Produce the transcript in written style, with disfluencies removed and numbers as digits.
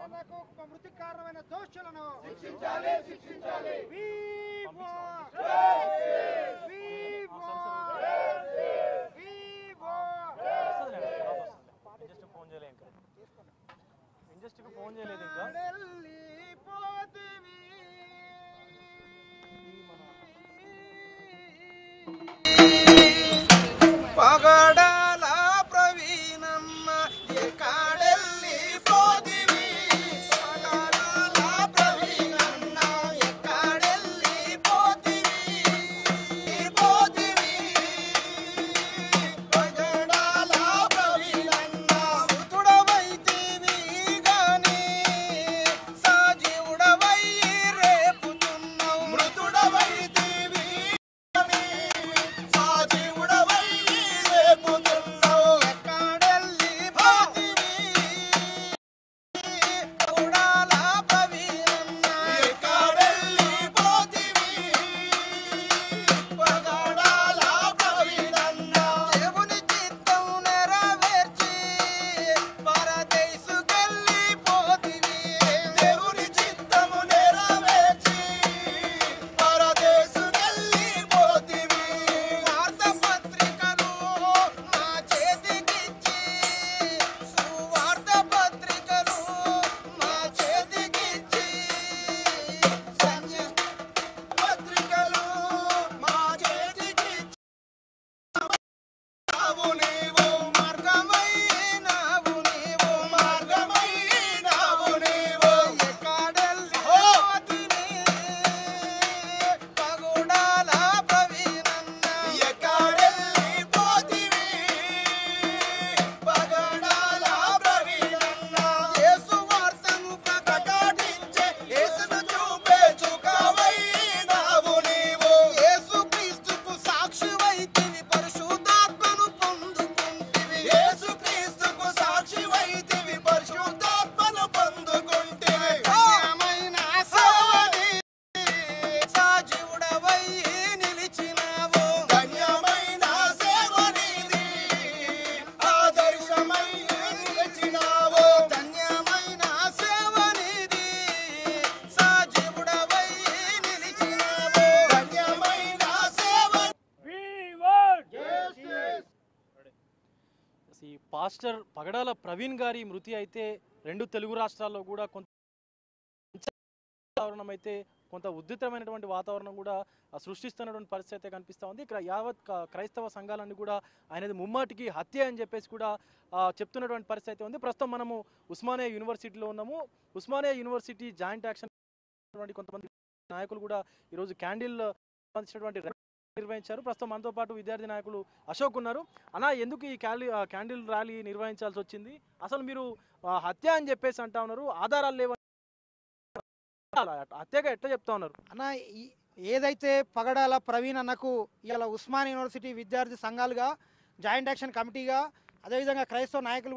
నాకు మృతి కారణమైన దోషులను శిక్షించాలి. ఫోన్ చేయలేదు ఇంకా పగడాల ప్రవీణన్న ఎక్కడెళ్ళి పోతివి పగడాల ప్రవీణన్న ఎక్కడెళ్ళి పోతివి పగడాల ప్రవీణన్న మృతుడవైతివి గాని సాజీవుడవై రేపుతున్నావు మృతుడవైతివి సాజీవుడవై రేపుతున్నావు ఎక్కడెళ్ళి పోతివి పగడాల ప్రవీణన్న ఎక్కడెళ్ళి పోతివి పగడాల ప్రవీణన్న దేవుని చిత్తం నెరవేర్చి పరదేశుకెళ్ళి పోతివి దేవుని చిత్తము నెరవేర్చి పరదేశుకెళ్ళి పోతివి వార్తాపత్రికను మా చేతికిచ్చి సువార్తాపత్రికను మా చేతికిచ్చి పత్రికలు మా చేతికిచ్చి నీవు మార్గమైనావు నీవు ఎక్కడెళ్ళి పోతివి పగడాల ప్రవీణన్న ఎక్కడెళ్ళి పోతివి పగడాల ప్రవీణన్న యేసు వార్తను ప్రకటించే యేసును చూపే చుకవైనావు నీవు యేసు క్రీస్తుకు సాక్షివైతివి పరిశుద్ధాత్మను పొందుకుంటివి యేసు క్రీస్తుకు సాక్షివైతివి పరిశుద్ధాత్మను పొందుకుంటివి ధన్యమైన సేవని సాజీవుడవై నిలిచినావు ధన్యమైన సేవనిది ఆదర్శమై నిలిచినావు ధన్యమైన సేవనిది సాజీవుడవై నిలిచినావు ధన్యమైన సేవ ఈ పాస్టర్ పగడాల ప్రవీణ్ గారి మృతి అయితే రెండు తెలుగు రాష్ట్రాల్లో కూడా కొంత వాతావరణం అయితే కొంత ఉద్రిక్తమైనటువంటి వాతావరణం కూడా సృష్టిస్తున్నటువంటి పరిస్థితి అయితే కనిపిస్తూ ఉంది. ఇక్కడ యావత్ క్రైస్తవ సంఘాలన్నీ కూడా ఆయనది ముమ్మాటికి హత్య అని చెప్పేసి కూడా చెప్తున్నటువంటి పరిస్థితి అయితే ఉంది. ప్రస్తుతం మనము ఉస్మానియా యూనివర్సిటీలో ఉన్నాము. ఉస్మానియా యూనివర్సిటీ జాయింట్ యాక్షన్ కొంతమంది నాయకులు కూడా ఈరోజు క్యాండిల్ సంబంధించినటువంటి నిర్వహించారు. ప్రస్తుతం మనతో పాటు విద్యార్థి నాయకులు అశోక్ ఉన్నారు. అన్నా, ఎందుకు ఈ క్యాండిల్ ర్యాలీ నిర్వహించాల్సి వచ్చింది? అసలు మీరు హత్య అని చెప్పేసి అంటా ఉన్నారు, ఆధారాలు లేవు, హత్యగా ఎట్లా చెప్తా ఉన్నారు? అన్న ఏదైతే పగడాల ప్రవీణ్ అన్నకు ఇలా ఉస్మానియా యూనివర్సిటీ విద్యార్థి సంఘాలుగా జాయింట్ యాక్షన్ కమిటీగా అదేవిధంగా క్రైస్తవ నాయకులు